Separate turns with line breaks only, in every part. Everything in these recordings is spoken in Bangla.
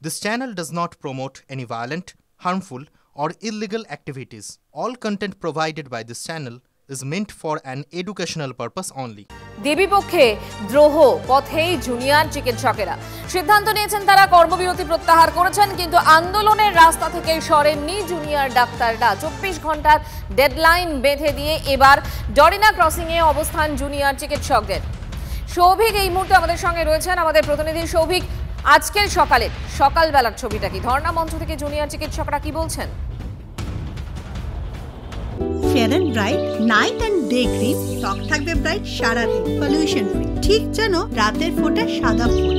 This channel does not promote any violent, harmful, or illegal activities. All content provided by this channel is meant for an educational purpose only.
দেবীপক্ষে দ্রোহ পথেই জুনিয়র চিকিৎসকেরা সিদ্ধান্ত নিয়েছেন, তারা কর্মবিরতি প্রত্যাহার করেছেন, কিন্তু আন্দোলনের রাস্তা থেকে সরেননি জুনিয়র ডাক্তাররা। 24 ঘন্টার ডেডলাইন বেঁধে দিয়ে এবার ডরিনা ক্রসিং এ অবস্থান জুনিয়র চিকিৎসকদের। সৌভিক এই মুহূর্তে আমাদের সঙ্গে রয়েছেন, আমাদের প্রতিনিধি সৌভিক। আজকের সকালবেলার ছবিটা কি? ধর্ণা মঞ্চ থেকে জুনিয়র চিকিৎসকরা কি বলছেন?
Fair and bright night and day cream, ত্বক থাকবে ব্রাইট সারাদিন, পলিউশন ফ্রি, ঠিক যেন রাতের ফোঁটা সাদা ফুল।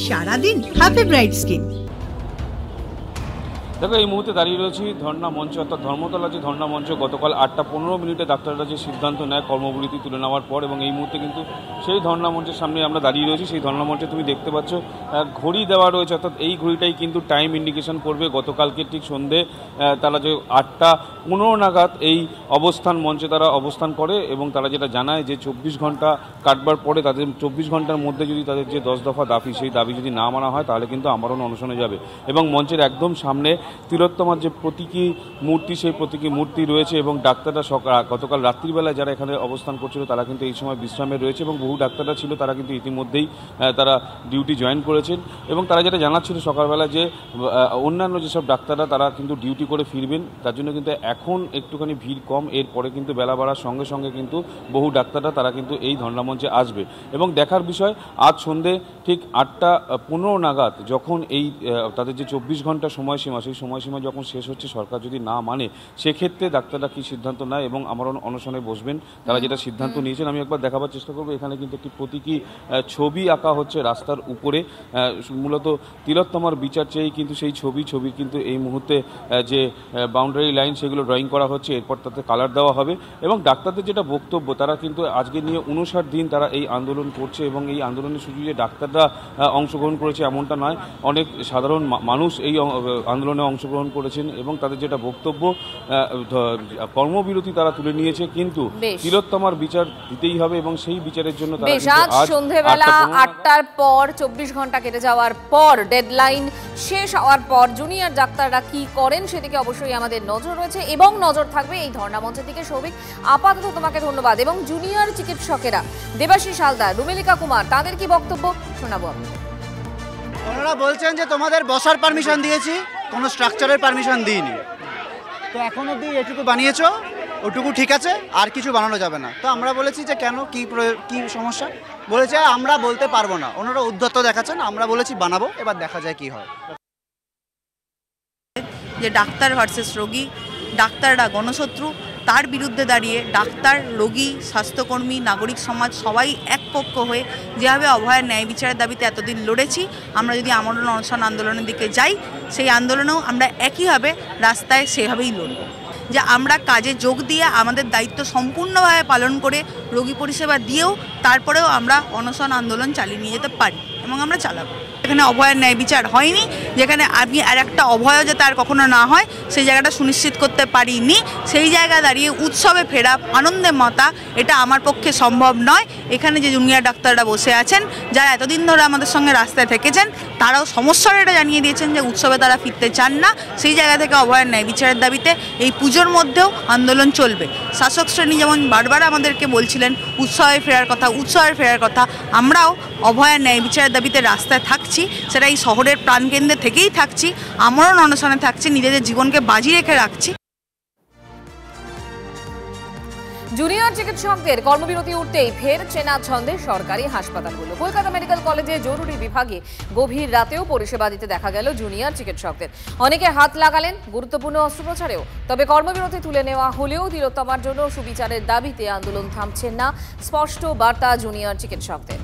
সারাদিন হ্যাপি ব্রাইট স্কিন।
দেখো, এই মুহূর্তে দাঁড়িয়ে রয়েছি ধর্ণা মঞ্চ, অর্থাৎ ধর্মতলা যে ধর্ণা মঞ্চ। গতকাল 8টা 15 মিনিটে ডাক্তাররা যে সিদ্ধান্ত নেয় কর্মবিরতি তুলে নেওয়ার পর, এবং এই মুহূর্তে কিন্তু সেই ধর্ণা মঞ্চের সামনে আমরা দাঁড়িয়ে রয়েছি। সেই ধর্ণা মঞ্চে তুমি দেখতে পাচ্ছ ঘড়ি দেওয়া রয়েছে, অর্থাৎ এই ঘড়িটাই কিন্তু টাইম ইন্ডিকেশন করবে গতকালকে ঠিক সন্ধে তারা যে 8টা 15 নাগাদ এই অবস্থান মঞ্চে তারা অবস্থান করে, এবং তারা যেটা জানায় যে 24 ঘন্টা কাটবার পরে তাদের 24 ঘন্টার মধ্যে যদি তাদের যে 10 দফা দাবি, সেই দাবি যদি না মানা হয় তাহলে কিন্তু আমরণ অনশনে যাবে। এবং মঞ্চের একদম সামনে তিলোত্তমার যে প্রতীকী মূর্তি, সেই প্রতীকী মূর্তি রয়েছে, এবং ডাক্তাররা গতকাল রাত্রিবেলায় যারা এখানে অবস্থান করছিল তারা কিন্তু এই সময় বিশ্রামে রয়েছে, এবং বহু ডাক্তাররা ছিল তারা কিন্তু ইতিমধ্যেই তারা ডিউটি জয়েন করেছেন। এবং তারা যেটা জানাচ্ছিল সকালবেলা যে অন্যান্য যেসব ডাক্তাররা তারা কিন্তু ডিউটি করে ফিরবেন, তার জন্য কিন্তু এখন একটুখানি ভিড় কম। এরপরে কিন্তু বেলা বাড়ার সঙ্গে সঙ্গে কিন্তু বহু ডাক্তাররা তারা কিন্তু এই ধর্ণা মঞ্চে আসবে। এবং দেখার বিষয়, আজ সন্ধে ঠিক 8টা 15 নাগাদ যখন এই তাদের যে 24 ঘন্টা সময়সীমা, সেই সময়সীমা যখন শেষ হচ্ছে, সরকার যদি না মানে সেক্ষেত্রে ডাক্তাররা কী সিদ্ধান্ত নেয় এবং আমরণ অনশনে বসবেন, তারা যেটা সিদ্ধান্ত নিয়েছেন আমি একবার দেখাবার চেষ্টা করবো। এখানে কিন্তু একটি প্রতীকী ছবি আঁকা হচ্ছে রাস্তার উপরে, মূলত তিলোত্তমার বিচার চেয়েই কিন্তু সেই ছবির কিন্তু এই মুহূর্তে যে বাউন্ডারি লাইন সেগুলো ড্রয়িং করা হচ্ছে, এরপর তাতে কালার দেওয়া হবে। এবং ডাক্তারদের যেটা বক্তব্য, তারা কিন্তু আজকে নিয়ে 59 দিন তারা এই আন্দোলন করছে, এবং এই আন্দোলনে শুধু যে ডাক্তাররা অংশগ্রহণ করেছে এমনটা নয়, অনেক সাধারণ মানুষ এই আন্দোলনে অংশগ্রহণ করেছেন, এবং তাদের যেটা বক্তব্য, কর্মবিরতি তারা তুলে নিয়েছে, কিন্তু তিলোত্তমার বিচার দিতেই হবে, এবং সেই বিচারের জন্য
আজ সন্ধ্যেবেলা 8টার পর 24 ঘন্টা কেটে যাওয়ার পর, ডেডলাইন শেষ হওয়ার পর জুনিয়র ডাক্তাররা কি করেন সেদিকে অবশ্যই আমাদের নজর রয়েছে, এবং নজর থাকবে এই ধর্ণা মঞ্চের দিকে। সৌভিক, আপাতত তোমাকে ধন্যবাদ। এবং জুনিয়র চিকিৎসকেরা দেবাশিস হালদার, রুমেলিকা কুমার, তাদের কি বক্তব্য শোনাবো আমি।
ওনারা বলছেন যে তোমাদের বসার পারমিশন দিয়েছি, কোনো স্ট্রাকচারের পারমিশন দিইনি, তো এখন অবধি এটুকু বানিয়েছো, ওটুকু ঠিক আছে, আর কিছু বানানো যাবে না। তো আমরা বলেছি যে কেন, কি সমস্যা? বলেছে আমরা বলতে পারবো না। ওনারা উদ্ধত্ত দেখাচ্ছেন, আমরা বলেছি বানাবো, এবার দেখা যায় কি হয়।
যে ডাক্তার ভার্সেস রোগী, ডাক্তাররা গণশত্রু, তার বিরুদ্ধে দাঁড়িয়ে ডাক্তার, রোগী, স্বাস্থ্যকর্মী, নাগরিক সমাজ সবাই এক পক্ষ হয়ে যেভাবে অভয়ের ন্যায় বিচারের দাবিতে এতদিন লড়েছি, আমরা যদি আমরণ অনশন আন্দোলনের দিকে যাই, সেই আন্দোলনেও আমরা একইভাবে রাস্তায় সেভাবেই লড়ব, যে আমরা কাজে যোগ দিয়ে আমাদের দায়িত্ব সম্পূর্ণভাবে পালন করে রোগী পরিষেবা দিয়েও তারপরেও আমরা অনশন আন্দোলন চালিয়ে নিয়ে যেতে পারি, এবং আমরা চালাবো। এখানে অভয়ের ন্যায় বিচার হয়নি, যেখানে আমি আর একটা অভয় যাতে আর কখনো না হয় সেই জায়গাটা সুনিশ্চিত করতে পারিনি, সেই জায়গায় দাঁড়িয়ে উৎসবে ফেরা, আনন্দে মাতা, এটা আমার পক্ষে সম্ভব নয়। এখানে যে জুনিয়র ডাক্তাররা বসে আছেন, যারা এতদিন ধরে আমাদের সঙ্গে রাস্তায় থেকেছেন, তারাও সমস্যার এটা জানিয়ে দিয়েছেন যে উৎসবে তারা ফিরতে চান না। সেই জায়গা থেকে অভয়ের ন্যায় বিচারের দাবিতে এই পুজোর মধ্যেও আন্দোলন চলবে। শাসক শ্রেণী যেমন বারবার আমাদেরকে বলছিলেন উৎসবে ফেরার কথা, আমরাও অভয়ের ন্যায় বিচারের দাবিতে রাস্তায় থাকছি, সেটা এই শহরের প্রাণকেন্দ্রে থেকেই থাকছি, আমরণ অনশনে থাকছি, নিজেদের জীবনকে বাজি রেখে রাখছি।
জুনিয়র চিকিৎসকদের কর্মবিরতি উঠতেই ফের চেনা ছন্দে সরকারি হাসপাতালগুলো। কলকাতা মেডিকেল কলেজে জরুরি বিভাগে গভীর রাতেও পরিষেবা দিতে দেখা গেল জুনিয়র চিকিৎসকদের। অনেকে হাত লাগালেন গুরুত্বপূর্ণ অস্ত্রোপচারেও। তবে কর্মবিরতি তুলে নেওয়া হলেও তিলোত্তমার জন্য সুবিচারের দাবিতে আন্দোলন থামছেন না, স্পষ্ট বার্তা জুনিয়র চিকিৎসকদের।